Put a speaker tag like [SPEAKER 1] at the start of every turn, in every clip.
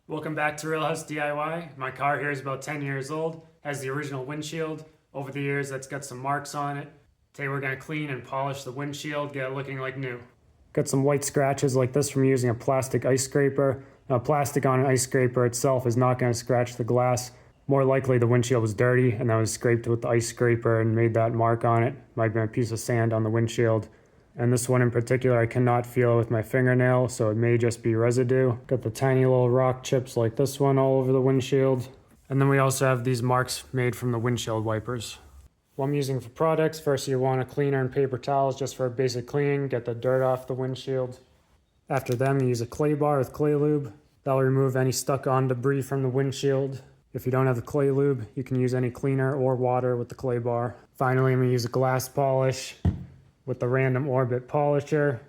[SPEAKER 1] Welcome back to RealHouseDIY. My car here is about 10 years old, has the original windshield. Over the years, that's got some marks on it. Today we're gonna clean and polish the windshield, get it looking like new. Got some white scratches like this from using a plastic ice scraper. Now, plastic on an ice scraper itself is not gonna scratch the glass. More likely the windshield was dirty and that was scraped with the ice scraper and made that mark on it. Might have been a piece of sand on the windshield. And this one in particular, I cannot feel with my fingernail, so it may just be residue. Got the tiny little rock chips like this one all over the windshield. And then we also have these marks made from the windshield wipers. What I'm using for products, first you want a cleaner and paper towels just for a basic cleaning, get the dirt off the windshield. After them, you use a clay bar with clay lube. That'll remove any stuck-on debris from the windshield. If you don't have the clay lube, you can use any cleaner or water with the clay bar. Finally, I'm gonna use a glass polish with the random orbit polisher.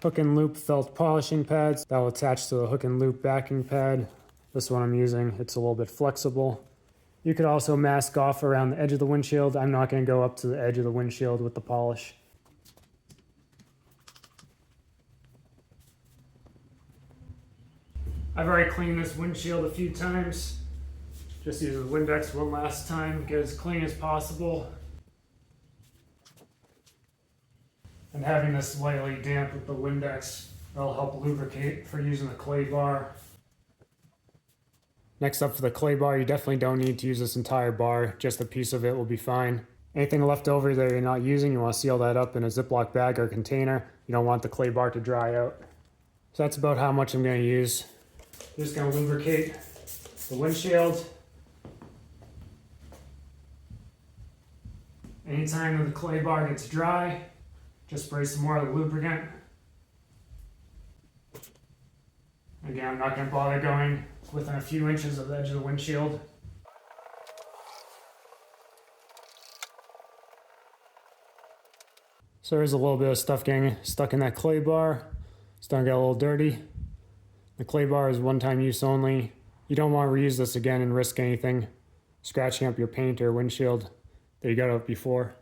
[SPEAKER 1] Hook and loop felt polishing pads that will attach to the hook and loop backing pad. This one I'm using, it's a little bit flexible. You could also mask off around the edge of the windshield. I'm not going to go up to the edge of the windshield with the polish. I've already cleaned this windshield a few times. Just use the Windex one last time, get as clean as possible. And having this slightly damp with the Windex, that'll help lubricate for using the clay bar. Next up for the clay bar, you definitely don't need to use this entire bar, just a piece of it will be fine. Anything left over that you're not using, you want to seal that up in a Ziploc bag or container. You don't want the clay bar to dry out. So that's about how much I'm going to use. I'm just going to lubricate the windshield. Anytime that the clay bar gets dry, just spray some more of the lubricant. Again, I'm not going to bother going within a few inches of the edge of the windshield. So there's a little bit of stuff getting stuck in that clay bar. It's starting to get a little dirty. The clay bar is one-time use only. You don't want to reuse this again and risk anything scratching up your paint or windshield that you got out before.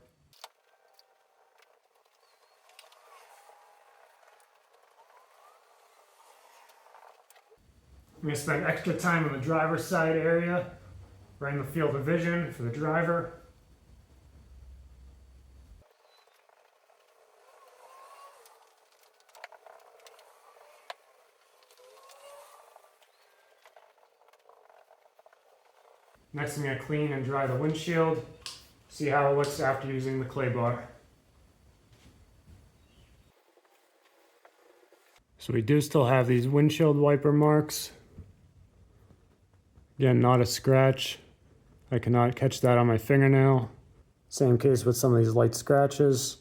[SPEAKER 1] I'm going to spend extra time on the driver's side area, right in the field of vision for the driver. Next I'm going to clean and dry the windshield, see how it looks after using the clay bar. So we do still have these windshield wiper marks. Again, not a scratch. I cannot catch that on my fingernail. Same case with some of these light scratches.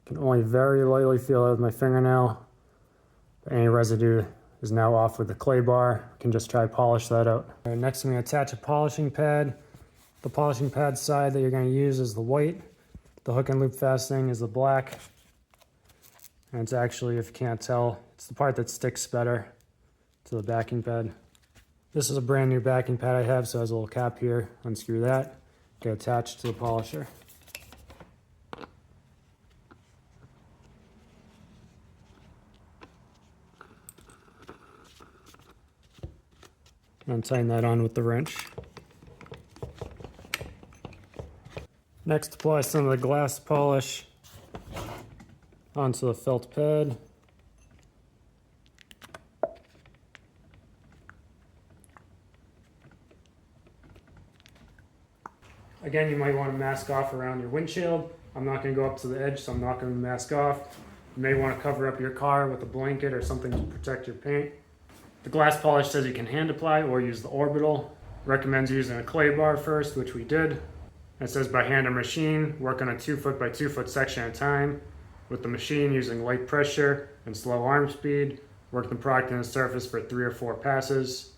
[SPEAKER 1] Can only very lightly feel it with my fingernail. But any residue is now off with the clay bar. Can just try to polish that out. All right, next I'm going to attach a polishing pad. The polishing pad side that you're going to use is the white. The hook and loop fastening is the black. And it's actually, if you can't tell, it's the part that sticks better to the backing pad. This is a brand new backing pad I have, so it has a little cap here. Unscrew that, get attached to the polisher. And tighten that on with the wrench. Next, apply some of the glass polish onto the felt pad. Again, you might want to mask off around your windshield. I'm not going to go up to the edge, so I'm not going to mask off. You may want to cover up your car with a blanket or something to protect your paint. The glass polish says you can hand apply or use the orbital. Recommends using a clay bar first, which we did. It says by hand or machine, work on a 2 foot by 2 foot section at a time. With the machine, using light pressure and slow arm speed, work the product on the surface for 3 or 4 passes.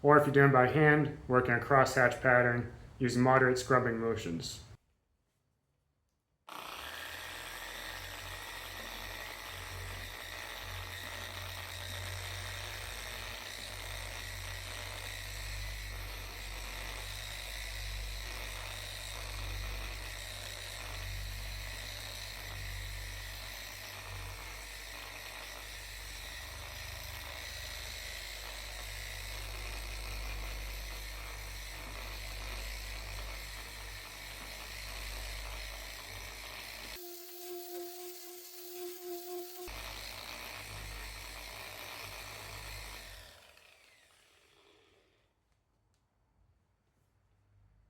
[SPEAKER 1] Or if you're doing by hand, work in a crosshatch pattern, using moderate scrubbing motions.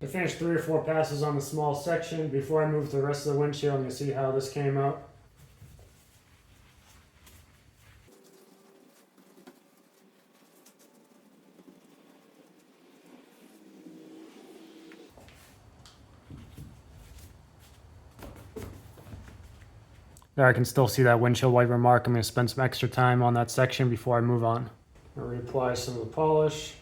[SPEAKER 1] finished 3 or 4 passes on the small section. Before I move to the rest of the windshield, I'm going to see how this came out. There I can still see that windshield wiper mark. I'm going to spend some extra time on that section before I move on. I'll reapply some of the polish.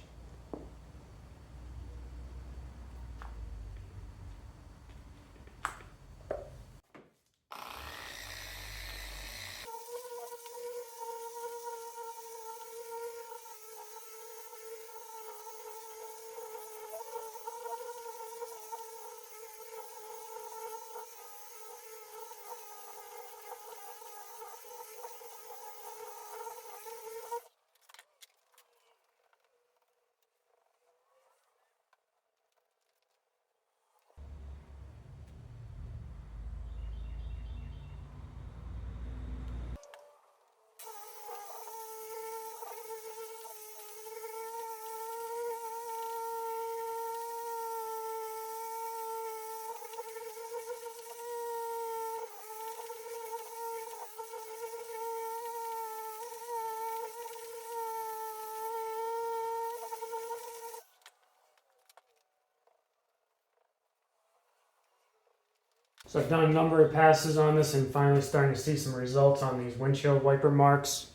[SPEAKER 1] So I've done a number of passes on this and finally starting to see some results on these windshield wiper marks.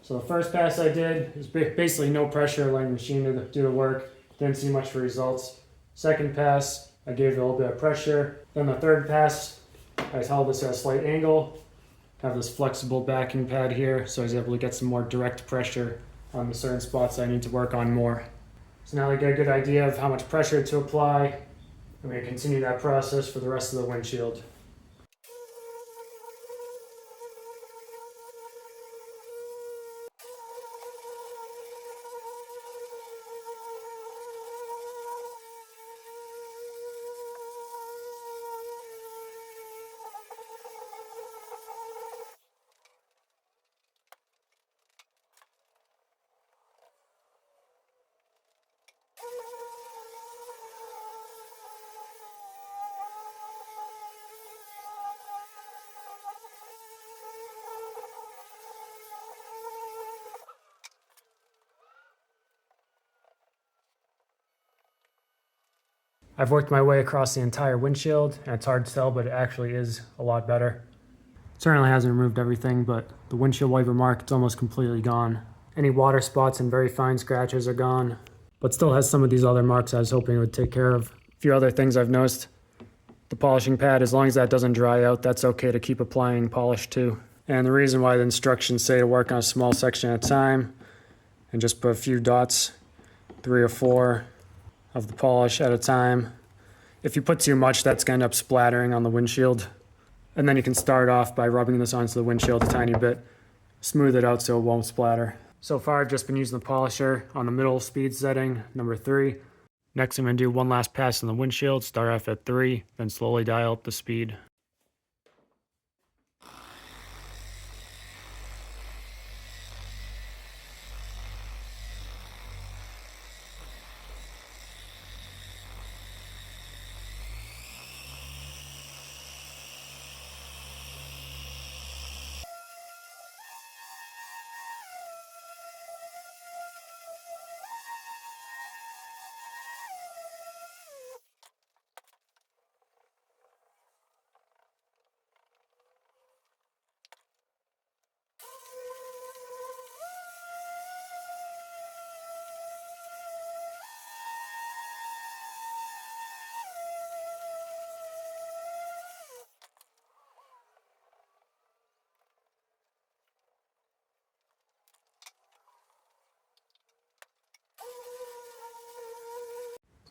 [SPEAKER 1] So the first pass I did is basically no pressure, letting the machine do the work. Didn't see much for results. Second pass, I gave it a little bit of pressure. Then the third pass, I held this at a slight angle. Have this flexible backing pad here, so I was able to get some more direct pressure on the certain spots I need to work on more. So now I get a good idea of how much pressure to apply. I'm going to continue that process for the rest of the windshield. I've worked my way across the entire windshield, and it's hard to tell, but it actually is a lot better. It certainly hasn't removed everything, but the windshield wiper mark, it's almost completely gone. Any water spots and very fine scratches are gone, but still has some of these other marks I was hoping it would take care of. A few other things I've noticed. The polishing pad, as long as that doesn't dry out, that's okay to keep applying polish to. And the reason why the instructions say to work on a small section at a time, and just put a few dots, 3 or 4, of the polish at a time. If you put too much, that's going to end up splattering on the windshield. And then you can start off by rubbing this onto the windshield a tiny bit, smooth it out so it won't splatter. So far, I've just been using the polisher on the middle speed setting, number 3. Next, I'm going to do one last pass on the windshield, start off at 3, then slowly dial up the speed.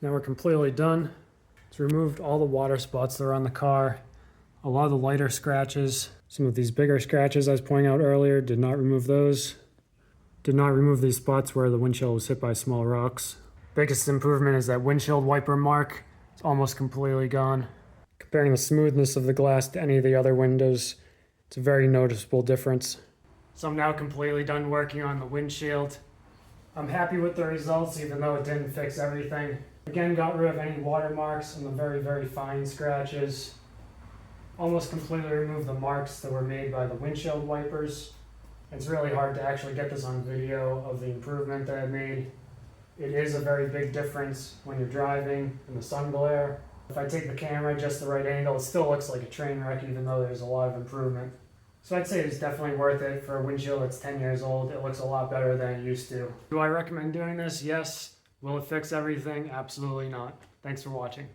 [SPEAKER 1] Now we're completely done. It's removed all the water spots that are on the car, a lot of the lighter scratches. Some of these bigger scratches I was pointing out earlier, did not remove those. Did not remove these spots where the windshield was hit by small rocks. Biggest improvement is that windshield wiper mark. It's almost completely gone. Comparing the smoothness of the glass to any of the other windows, it's a very noticeable difference. So I'm now completely done working on the windshield. I'm happy with the results, even though it didn't fix everything. Again, got rid of any watermarks and the very fine scratches. Almost completely removed the marks that were made by the windshield wipers. It's really hard to actually get this on video of the improvement that I made. It is a very big difference when you're driving in the sun glare. If I take the camera just the right angle, it still looks like a train wreck even though there's a lot of improvement. So I'd say it's definitely worth it for a windshield that's 10 years old. It looks a lot better than it used to. Do I recommend doing this? Yes. Will it fix everything? Absolutely not. Thanks for watching.